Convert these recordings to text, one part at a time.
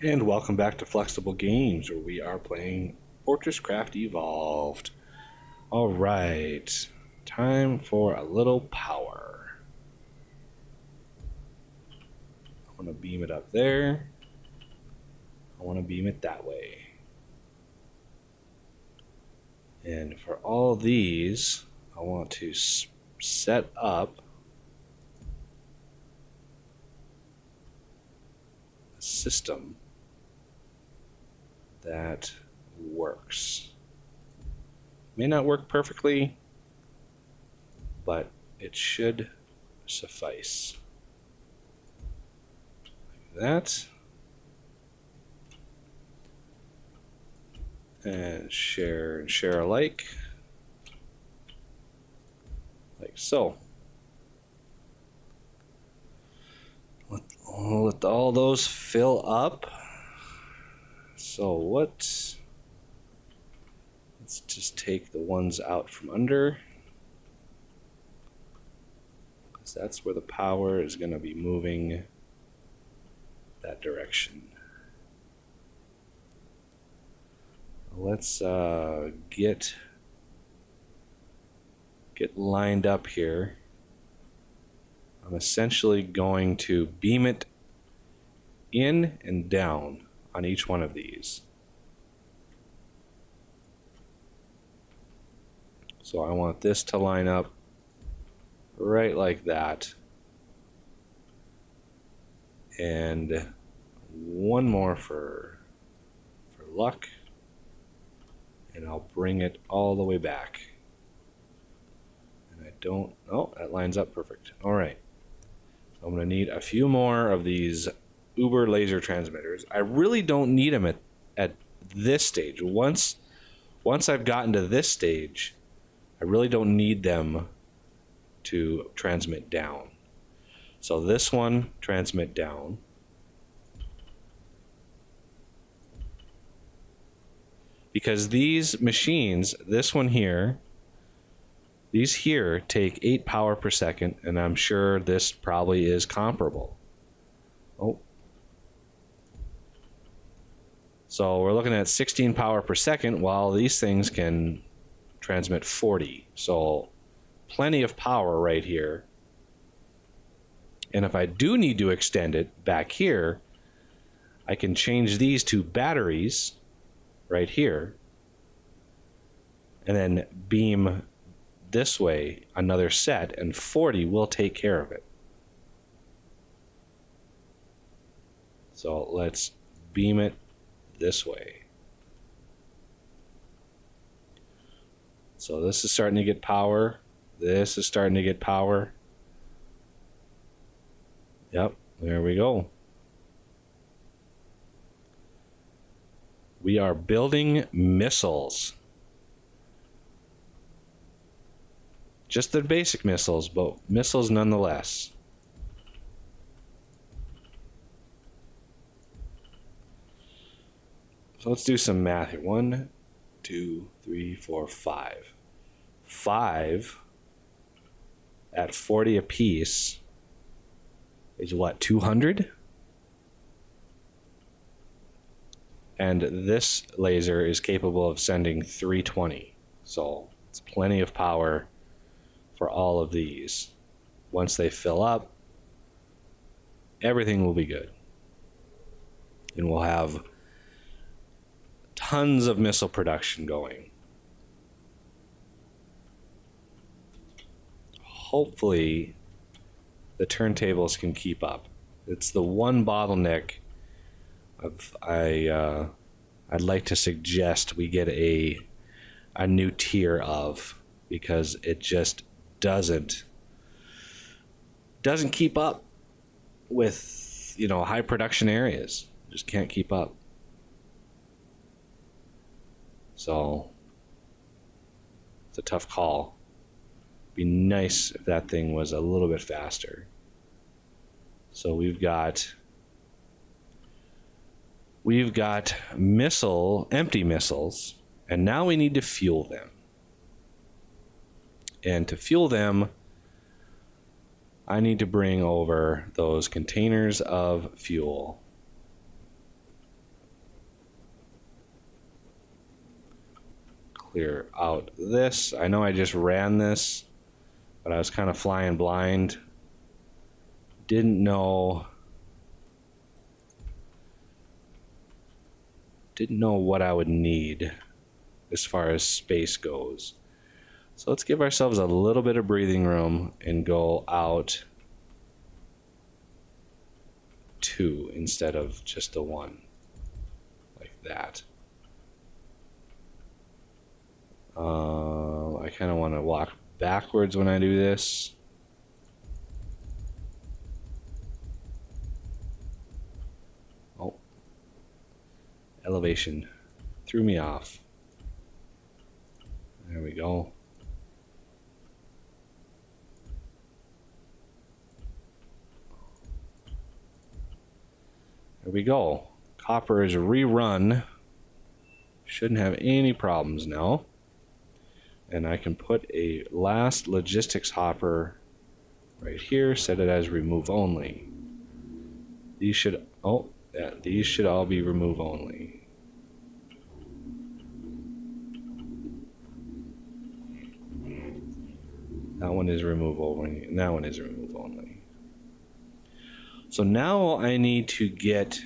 And welcome back to Flexible Games, where we are playing FortressCraft Evolved. All right, time for a little power. I want to beam it up there. I want to beam it that way. And for all these, I want to set up a system that works. May not work perfectly, but it should suffice. Like that. And share alike. Like so. Let all those fill up. So let's just take the ones out from under, because that's where the power is going to be moving that direction. Let's get lined up here. I'm essentially going to beam it in and down on each one of these. So I want this to line up right like that. And one more for luck. And I'll bring it all the way back. And I don't, oh, that lines up perfect. All right. I'm going to need a few more of these Uber laser transmitters. I really don't need them at this stage. Once I've gotten to this stage, I really don't need them to transmit down. So this one, transmit down. Because these machines, this one here, these here take 8 power per second, and I'm sure this probably is comparable. Oh. So we're looking at 16 power per second, while these things can transmit 40. So plenty of power right here. And if I do need to extend it back here, I can change these to batteries right here, and then beam this way another set, and 40 will take care of it. So let's beam it this way. So this is starting to get power. This is starting to get power. Yep, there we go. We are building missiles. Just the basic missiles, but missiles nonetheless. So let's do some math here. 1, 2, 3, 4, 5. 5 at 40 apiece is what, 200? And this laser is capable of sending 320. So it's plenty of power for all of these. Once they fill up, everything will be good. And we'll have tons of missile production going. Hopefully, the turntables can keep up. It's the one bottleneck I'd like to suggest we get a new tier of, because it just doesn't keep up with, high production areas. Just can't keep up. So it's a tough call. Be nice if that thing was a little bit faster. So we've got empty missiles, and now we need to fuel them. And to fuel them, I need to bring over those containers of fuel clear out this. I know I just ran this, but I was kind of flying blind. Didn't know what I would need as far as space goes. So let's give ourselves a little bit of breathing room and go out 2 instead of just the 1, like that. I kind of want to walk backwards when I do this. Oh, elevation threw me off. There we go. There we go. Copper is rerun. Shouldn't have any problems now. And I can put a last logistics hopper right here, set it as remove only. These should, oh, yeah, these should all be remove only. That one is remove only, and that one is remove only. So now I need to get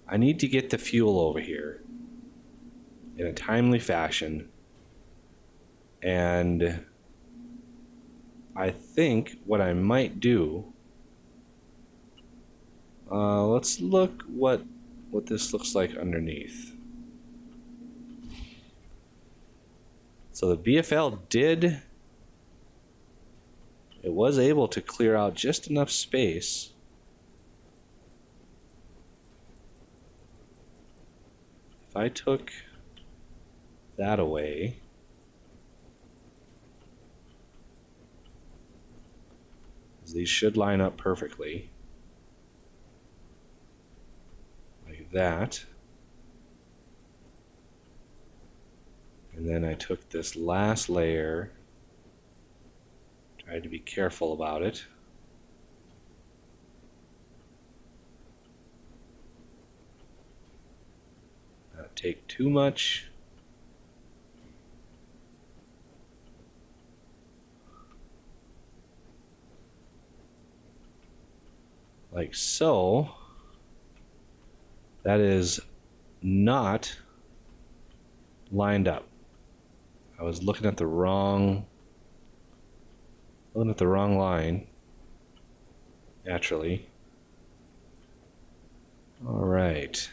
the fuel over here in a timely fashion, and I think what I might do, let's look what this looks like underneath. So the BFL was able to clear out just enough space. If I took that away, these should line up perfectly, like that. And then I took this last layer, tried to be careful about it. Not take too much. Like so. That is not lined up. I was looking at the wrong line, naturally. All right.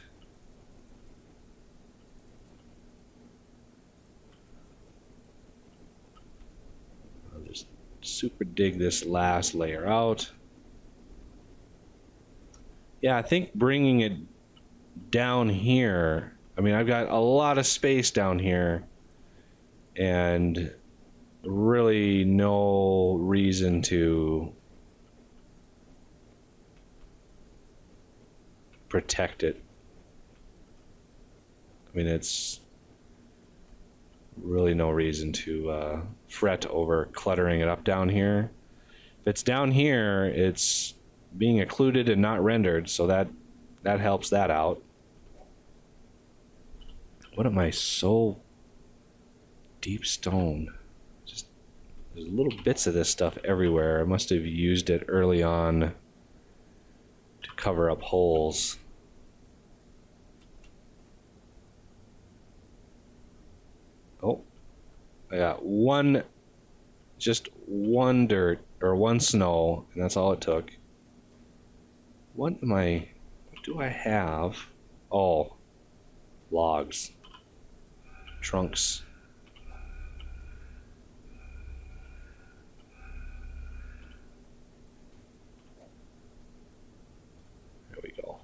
I'll just super dig this last layer out. Yeah, I think bringing it down here, I mean, I've got a lot of space down here and really no reason to protect it. I mean, it's really no reason to fret over cluttering it up down here. If it's down here, it's being occluded and not rendered, so that helps that out. What am I so deep stone? Just there's little bits of this stuff everywhere. I must have used it early on to cover up holes. Oh, I got just one dirt or one snow, and that's all it took. What do I have? Oh, logs, trunks. There we go.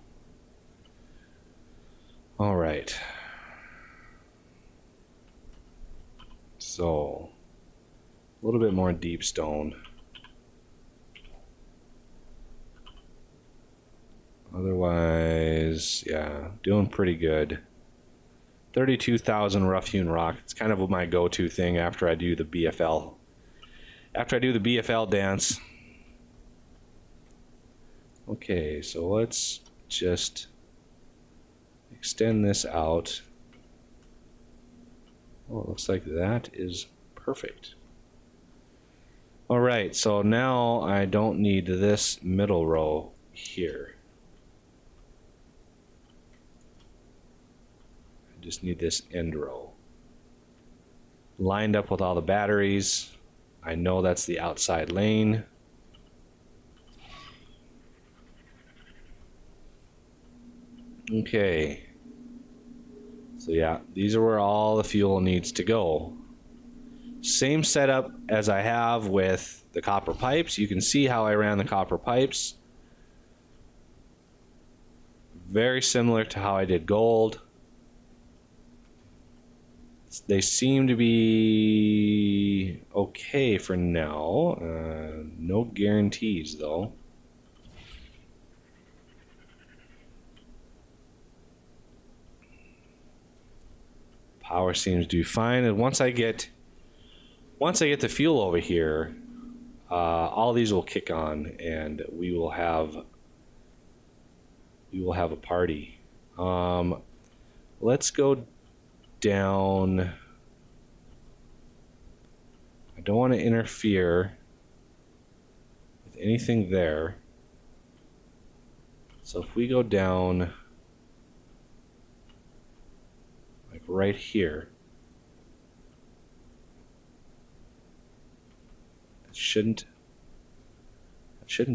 All right. So, a little bit more deep stone. Otherwise, yeah, doing pretty good. 32,000 rough hewn rock. It's kind of my go-to thing after I do the BFL. After I do the BFL dance. Okay, so let's just extend this out Oh, it looks like that is perfect. All right, so now I don't need this middle row here. I just need this end row. Lined up with all the batteries. I know that's the outside lane. Okay. So yeah, these are where all the fuel needs to go. Same setup as I have with the copper pipes. You can see how I ran the copper pipes. Very similar to how I did gold. They seem to be okay for now. No guarantees though. Power seems to be fine, and once I get the fuel over here, all these will kick on, and we will have a party. Let's go down. I don't want to interfere with anything there. So if we go down like right here, it shouldn't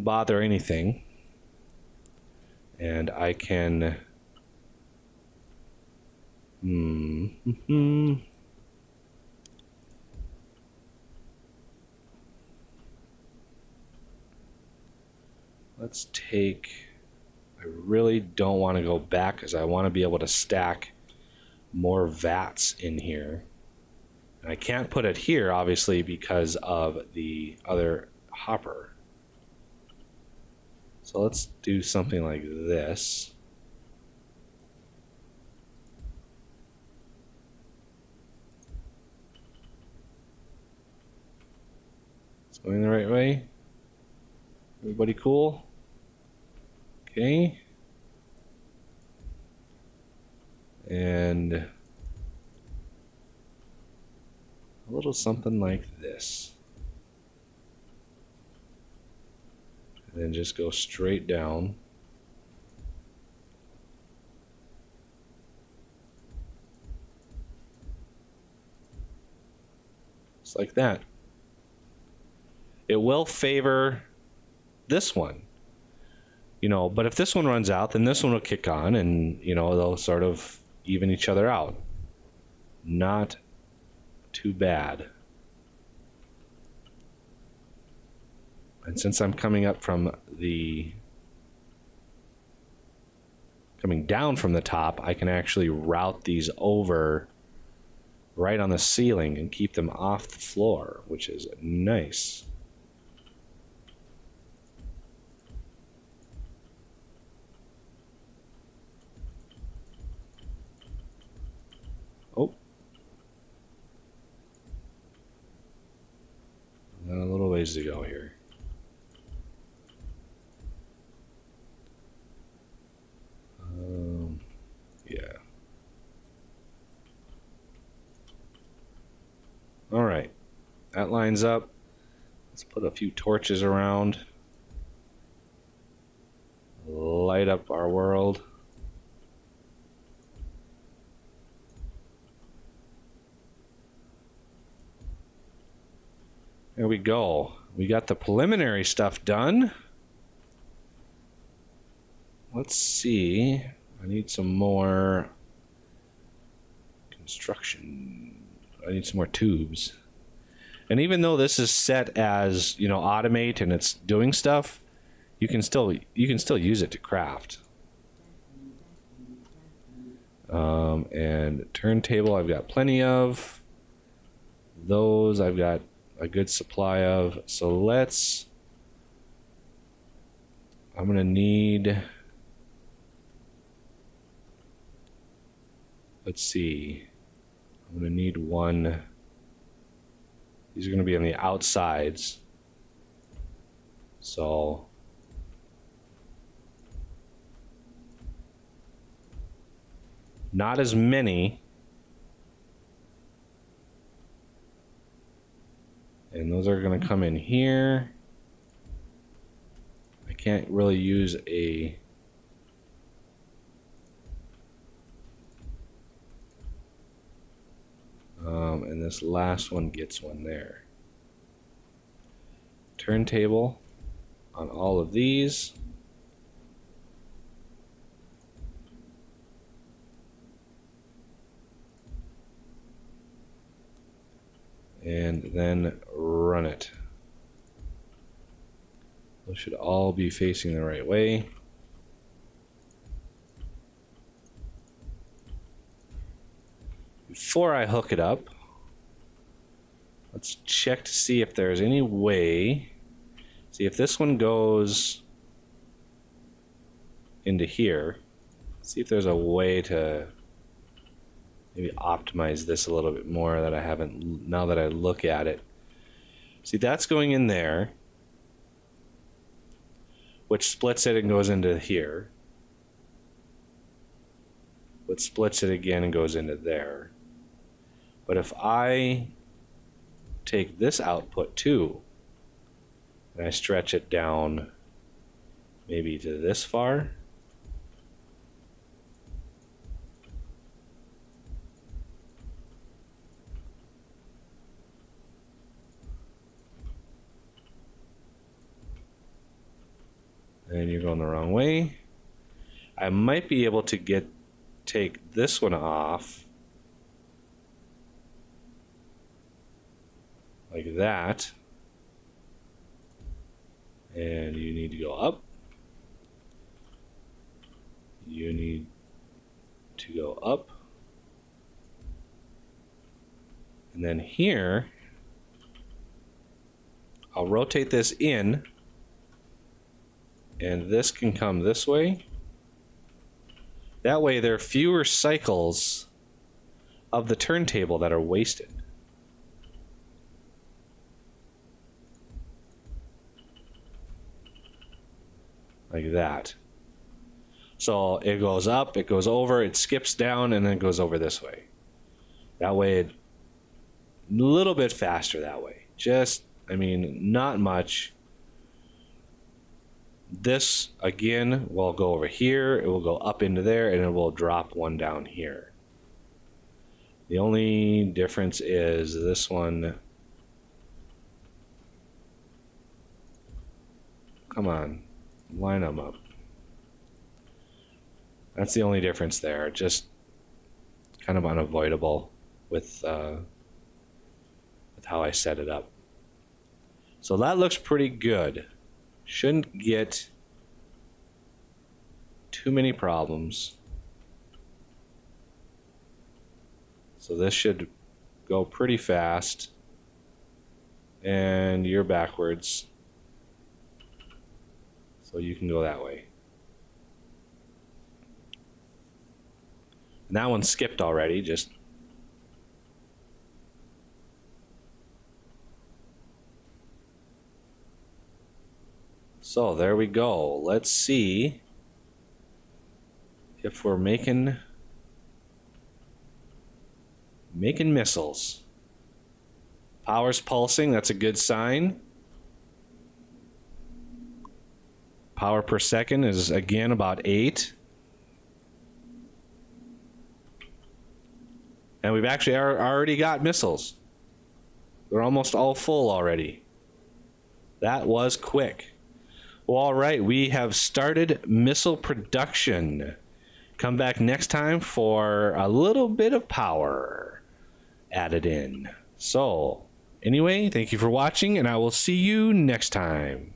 bother anything. And I can let's take, I really don't want to go back because I want to be able to stack more vats in here. And I can't put it here, obviously, because of the other hopper. So let's do something like this. It's going the right way. Everybody cool? Okay. And a little something like this. And then just go straight down. Just like that. It will favor this one, you know, but if this one runs out, then this one will kick on, and you know, they'll sort of even each other out. Not too bad. And since I'm coming down from the top, I can actually route these over right on the ceiling and keep them off the floor, which is nice. Oh. Got a little ways to go here. Yeah. All right. That lines up. Let's put a few torches around. Light up our world. There we go. We got the preliminary stuff done. Let's see. I need some more construction. I need some more tubes. And even though this is set as, you know, automate and it's doing stuff, you can still use it to craft. And turntable I've got plenty of. Those I've got a good supply of. So I'm gonna need, let's see, I'm gonna need one. These are gonna be on the outsides. So not as many. those are going to come in here. I can't really use a... and this last one gets one there. Turntable on all of these. And then run it. Those should all be facing the right way. Before I hook it up, let's check to see if there's any way. See if this one goes into here. See if there's a way to maybe optimize this a little bit more that I haven't, now that I look at it. See, that's going in there, which splits it and goes into here. Which splits it again and goes into there. But if I take this output too, and I stretch it down maybe to this far, and you're going the wrong way, I might be able to take this one off like that, and you need to go up, you need to go up, and then here I'll rotate this in, and this can come this way. That way there are fewer cycles of the turntable that are wasted. Like that. So it goes up, it goes over, it skips down, and then it goes over this way. That way, a little bit faster that way. Just, I mean, not much. This, again, will go over here, it will go up into there, and it will drop one down here. The only difference is this one... Come on. Line them up. That's the only difference there. Just kind of unavoidable with how I set it up. So that looks pretty good. Shouldn't get too many problems. So this should go pretty fast. And you're backwards. So you can go that way. And that one skipped already, just... So there we go. Let's see if we're making missiles. Power's pulsing, that's a good sign. Power per second is again about 8. And we've actually already got missiles. They're almost all full already. That was quick. Well, all right, we have started missile production. Come back next time for a little bit of power added in. So, anyway, thank you for watching, and I will see you next time.